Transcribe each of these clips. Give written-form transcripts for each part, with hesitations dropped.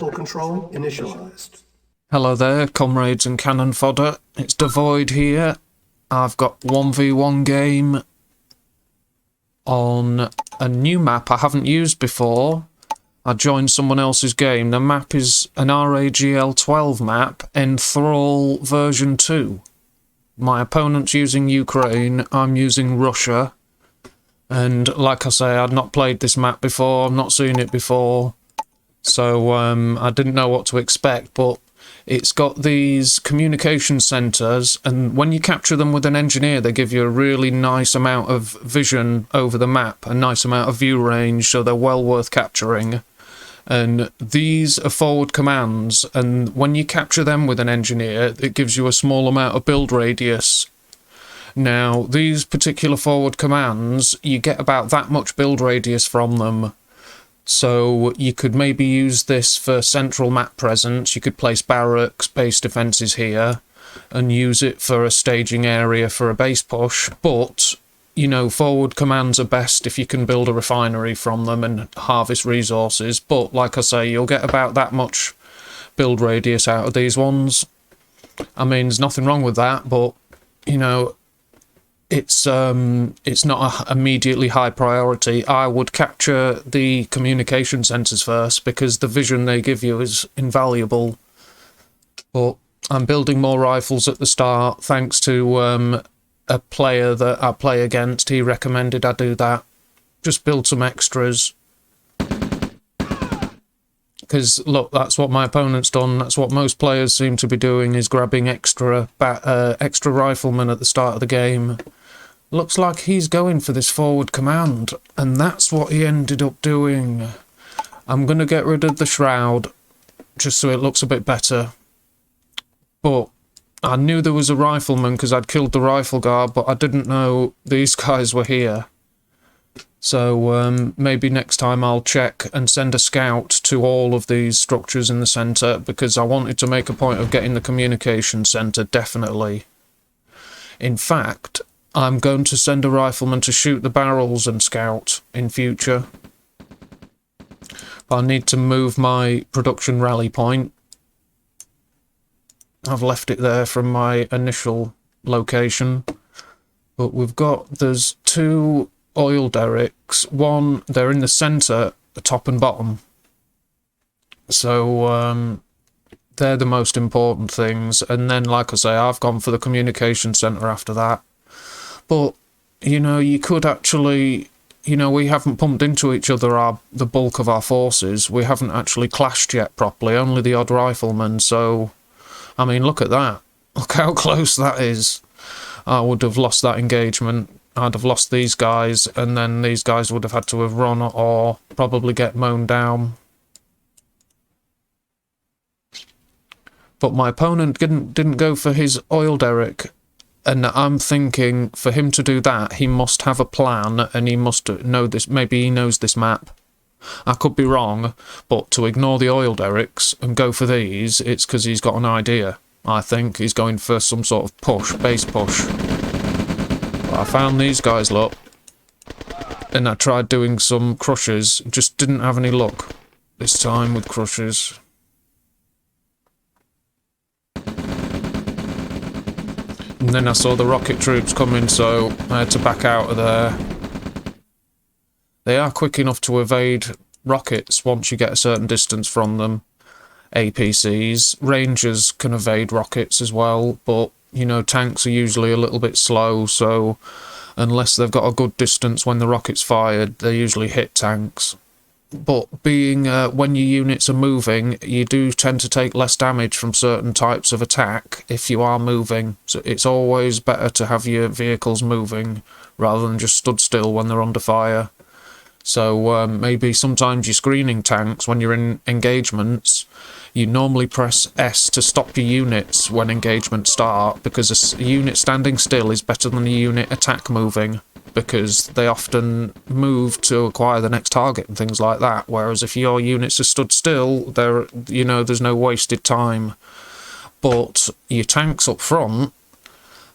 Full control initialized. Hello there, comrades and cannon fodder. It's Dvoid here. I've got 1v1 game on a new map I haven't used before. I joined someone else's game. The map is an RAGL 12 map, Enthrall version 2. My opponent's using Ukraine, I'm using Russia. And like I say, I'd not played this map before, I've not seen it before. So I didn't know what to expect, but it's got these communication centres, and when you capture them with an engineer, they give you a really nice amount of vision over the map, a nice amount of view range, so they're well worth capturing. And these are forward commands, and when you capture them with an engineer, it gives you a small amount of build radius. Now, these particular forward commands, you get about that much build radius from them. So you could maybe use this for central map presence. You could place barracks, base defences here, and use it for a staging area for a base push. But, you know, forward commands are best if you can build a refinery from them and harvest resources. But, like I say, you'll get about that much build radius out of these ones. I mean, there's nothing wrong with that, but, you know, it's not a immediately high priority. I would capture the communication centres first because the vision they give you is invaluable. But I'm building more rifles at the start thanks to a player that I play against. He recommended I do that. Just build some extras. Because, look, that's what my opponent's done. That's what most players seem to be doing, is grabbing extra riflemen at the start of the game. Looks like he's going for this forward command, and that's what he ended up doing. I'm going to get rid of the shroud, just so it looks a bit better. But I knew there was a rifleman because I'd killed the rifle guard, but I didn't know these guys were here. So maybe next time I'll check and send a scout to all of these structures in the centre, because I wanted to make a point of getting the communication centre, definitely. In fact, I'm going to send a rifleman to shoot the barrels and scout in future. But I need to move my production rally point. I've left it there from my initial location. But there's two oil derricks. One, they're in the centre, the top and bottom. So they're the most important things. And then, like I say, I've gone for the communication centre after that. But, you know, you could actually, you know, we haven't pumped into each other the bulk of our forces. We haven't actually clashed yet properly, only the odd rifleman. So, I mean, look at that. Look how close that is. I would have lost that engagement. I'd have lost these guys, and then these guys would have had to have run or probably get mown down. But my opponent didn't go for his oil derrick. And I'm thinking, for him to do that, he must have a plan, and he must know this. Maybe he knows this map. I could be wrong, but to ignore the oil derricks and go for these, it's because he's got an idea. I think he's going for some sort of push, base push. But I found these guys, look, and I tried doing some crushes, just didn't have any luck this time with crushes. And then I saw the rocket troops coming, so I had to back out of there. They are quick enough to evade rockets once you get a certain distance from them. APCs. Rangers can evade rockets as well, but, you know, tanks are usually a little bit slow, so unless they've got a good distance when the rocket's fired, they usually hit tanks. But being when your units are moving, you do tend to take less damage from certain types of attack if you are moving. So it's always better to have your vehicles moving rather than just stood still when they're under fire. So maybe sometimes you're screening tanks when you're in engagements. You normally press S to stop your units when engagements start, because a unit standing still is better than a unit attack moving, because they often move to acquire the next target and things like that. Whereas if your units are stood still, there's no wasted time. But your tanks up front,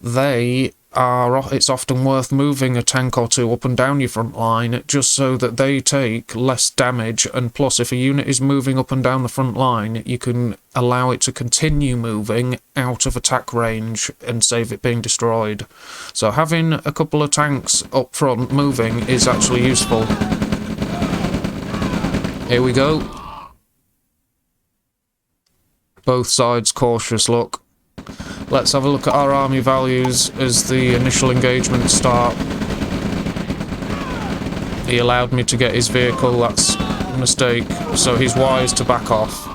they it's often worth moving a tank or two up and down your front line just so that they take less damage, and plus if a unit is moving up and down the front line, you can allow it to continue moving out of attack range and save it being destroyed. So having a couple of tanks up front moving is actually useful. Here we go. Both sides cautious, look. Let's have a look at our army values as the initial engagement start. He allowed me to get his vehicle, that's a mistake, so he's wise to back off.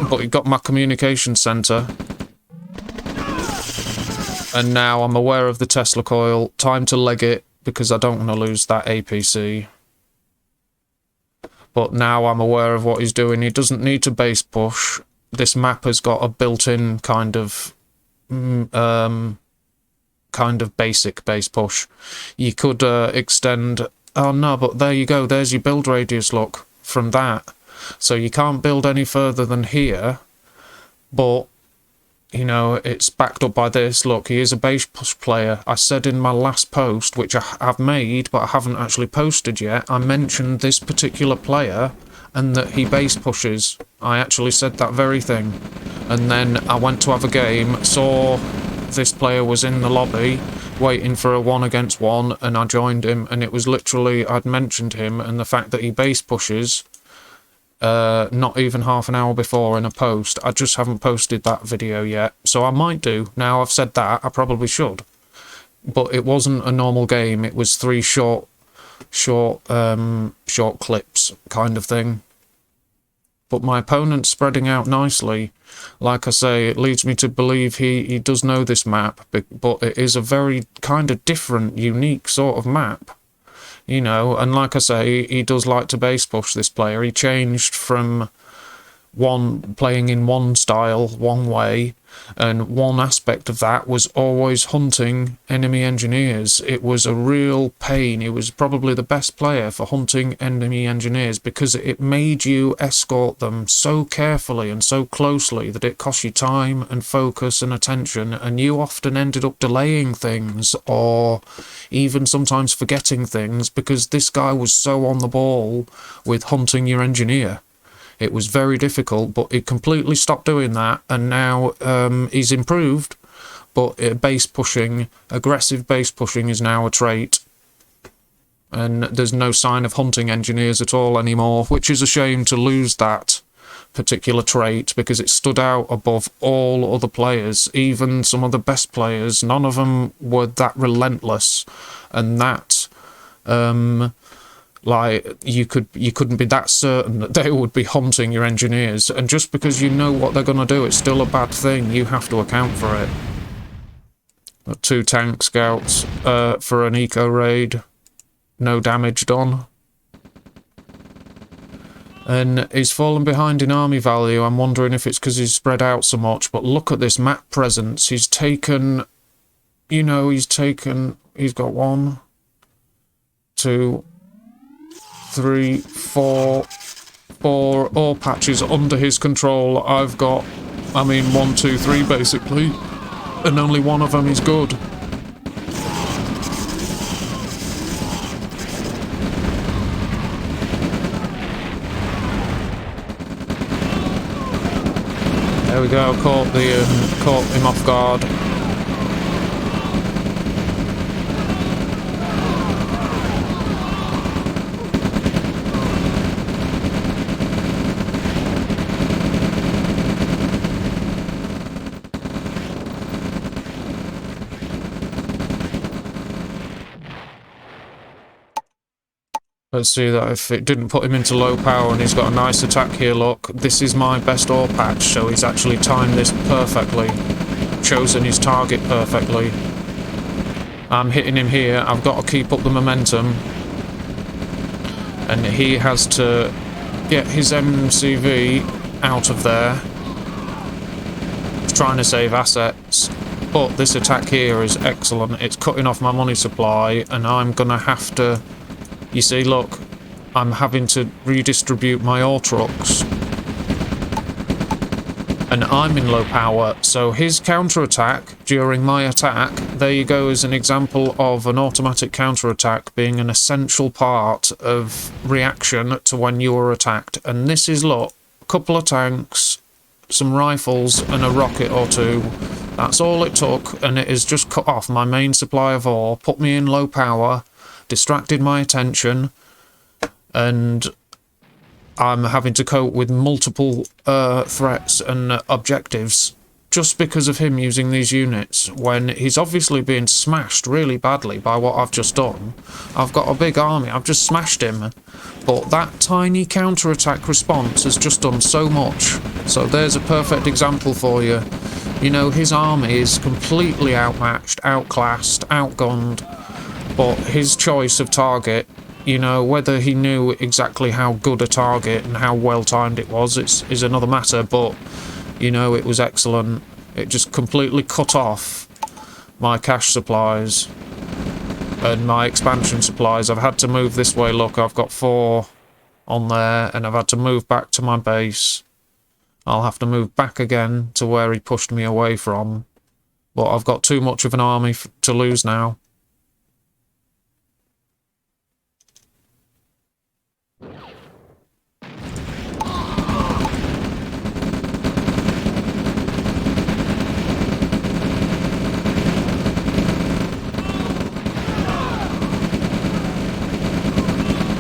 But he got my communication centre. And now I'm aware of the Tesla coil. Time to leg it, because I don't want to lose that APC. But now I'm aware of what he's doing. He doesn't need to base push. This map has got a built-in kind of basic base push. You could extend... Oh no, but there you go, there's your build radius, look, from that. So you can't build any further than here, but, you know, it's backed up by this. Look, he is a base push player. I said in my last post, which I've made, but I haven't actually posted yet, I mentioned this particular player and that he base pushes. I actually said that very thing. And then I went to have a game, saw this player was in the lobby, waiting for a 1-against-1, and I joined him, and it was literally, I'd mentioned him, and the fact that he base pushes, not even half an hour before in a post. I just haven't posted that video yet, so I might do. Now I've said that, I probably should. But it wasn't a normal game, it was 3 short clips kind of thing. But my opponent's spreading out nicely. Like I say, it leads me to believe he does know this map, but it is a very kind of different, unique sort of map. You know, and like I say, he does like to base push, this player. He changed from playing in one style, one way, and one aspect of that was always hunting enemy engineers. It was a real pain. He was probably the best player for hunting enemy engineers because it made you escort them so carefully and so closely that it cost you time and focus and attention, and you often ended up delaying things or even sometimes forgetting things because this guy was so on the ball with hunting your engineer. It was very difficult, but he completely stopped doing that, and now he's improved, but base pushing, aggressive base pushing is now a trait. And there's no sign of hunting engineers at all anymore, which is a shame to lose that particular trait, because it stood out above all other players, even some of the best players. None of them were that relentless, and that... like, you couldn't be that certain that they would be hunting your engineers, and just because you know what they're going to do, it's still a bad thing. You have to account for it. 2 tank scouts for an eco raid. No damage done. And he's fallen behind in army value. I'm wondering if it's because he's spread out so much, but look at this map presence. He's taken, you know, he's got 1, 2... 3, 4 ore patches under his control. I've got, 1, 2, 3 basically, and only one of them is good. There we go, caught him off guard. Let's see that if it didn't put him into low power, and he's got a nice attack here, look. This is my best ore patch, so he's actually timed this perfectly. Chosen his target perfectly. I'm hitting him here. I've got to keep up the momentum. And he has to get his MCV out of there. He's trying to save assets. But this attack here is excellent. It's cutting off my money supply, and I'm going to have to... You see, look, I'm having to redistribute my ore trucks. and I'm in low power, so his counterattack during my attack, there you go, is an example of an automatic counterattack being an essential part of reaction to when you are attacked. And this is, look, a couple of tanks, some rifles and a rocket or two. That's all it took, and it has just cut off my main supply of ore, put me in low power, distracted my attention, and I'm having to cope with multiple threats and objectives just because of him using these units, when he's obviously being smashed really badly by what I've just done. I've got a big army, I've just smashed him, but that tiny counter-attack response has just done so much. So there's a perfect example for you. You know, his army is completely outmatched, outclassed, outgunned, but his choice of target, you know, whether he knew exactly how good a target and how well timed it was, is another matter, but, you know, it was excellent. It just completely cut off my cash supplies and my expansion supplies. I've had to move this way, look, I've got 4 on there, and I've had to move back to my base. I'll have to move back again to where he pushed me away from, but I've got too much of an army to lose now.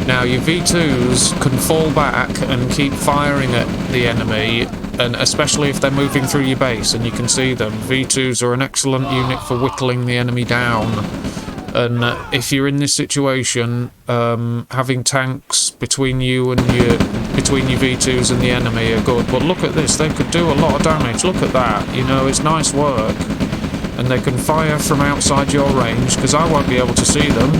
Now your V2s can fall back and keep firing at the enemy, and especially if they're moving through your base and you can see them. V2s are an excellent unit for whittling the enemy down, and if you're in this situation, having tanks between you and your V2s and the enemy are good. But look at this, they could do a lot of damage. Look at that, you know, it's nice work, and they can fire from outside your range because I won't be able to see them.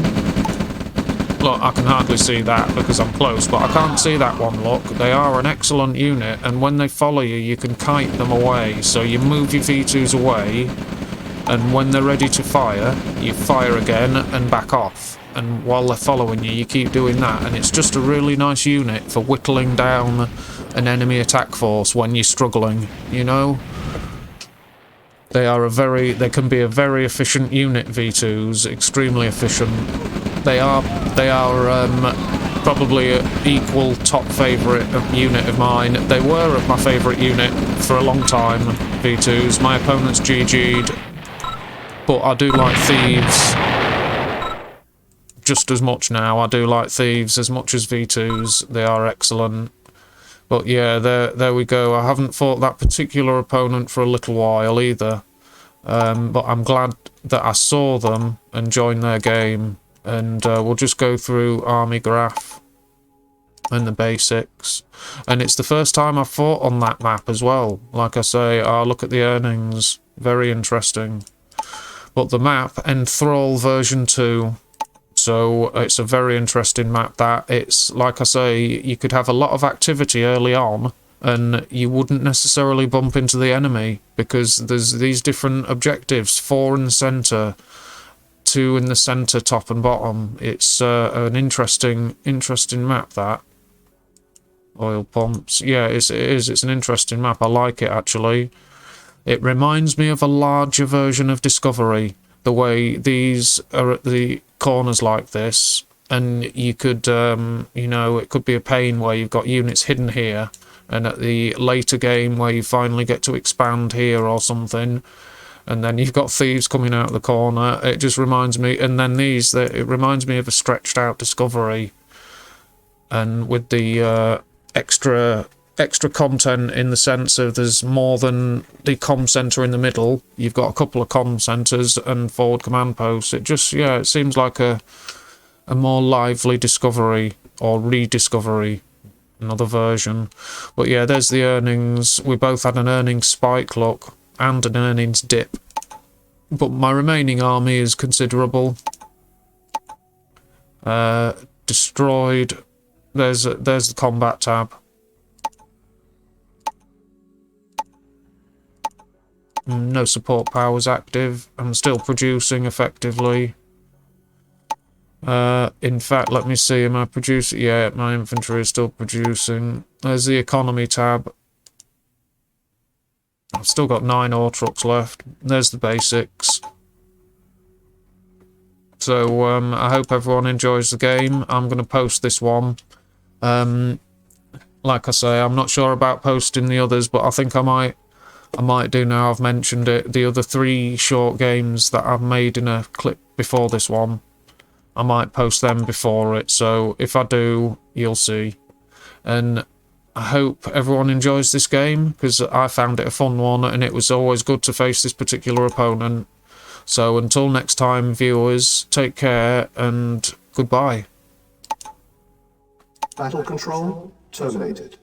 Look, I can hardly see that because I'm close, but I can't see that one, look. They are an excellent unit, and when they follow you, you can kite them away. So you move your V2s away, and when they're ready to fire, you fire again and back off. And while they're following you, you keep doing that, and it's just a really nice unit for whittling down an enemy attack force when you're struggling, you know? They can be a very efficient unit, V2s, extremely efficient. They are probably an equal top favourite unit of mine. They were my favourite unit for a long time, V2s. My opponent's GG'd, but I do like Thieves just as much now. I do like Thieves as much as V2s. They are excellent. But yeah, there we go. I haven't fought that particular opponent for a little while either. But I'm glad that I saw them and joined their game. And we'll just go through army graph and the basics. And it's the first time I've fought on that map as well. Like I say, look at the earnings. Very interesting. But the map, Enthrall version 2. So it's a very interesting map that. It's, like I say, you could have a lot of activity early on and you wouldn't necessarily bump into the enemy because there's these different objectives, 4 in the centre, 2 in the centre, top and bottom. It's an interesting map, that. Oil pumps. Yeah, it is. It's an interesting map. I like it, actually. It reminds me of a larger version of Discovery. The way these are at the corners like this. And you could, you know, it could be a pain where you've got units hidden here. And at the later game where you finally get to expand here or something, and then you've got thieves coming out of the corner. It just reminds me, and then it reminds me of a stretched out Discovery, and with the extra content in the sense of there's more than the comm centre in the middle. You've got a couple of comm centres and forward command posts. It just, yeah, it seems like a more lively Discovery or rediscovery, another version. But yeah, there's the earnings. We both had an earnings spike, look, and an earnings dip, but my remaining army is considerable. Destroyed. There's the combat tab. No support powers active. I'm still producing effectively. In fact, let me see, am I producing? Yeah, my infantry is still producing. There's the economy tab. I've still got 9 ore trucks left. There's the basics. So I hope everyone enjoys the game. I'm going to post this one. Like I say, I'm not sure about posting the others, but I think I might do now I've mentioned it. The other 3 short games that I've made in a clip before this one, I might post them before it. So if I do, you'll see. And I hope everyone enjoys this game, because I found it a fun one, and it was always good to face this particular opponent. So until next time, viewers, take care and goodbye. Battle control terminated.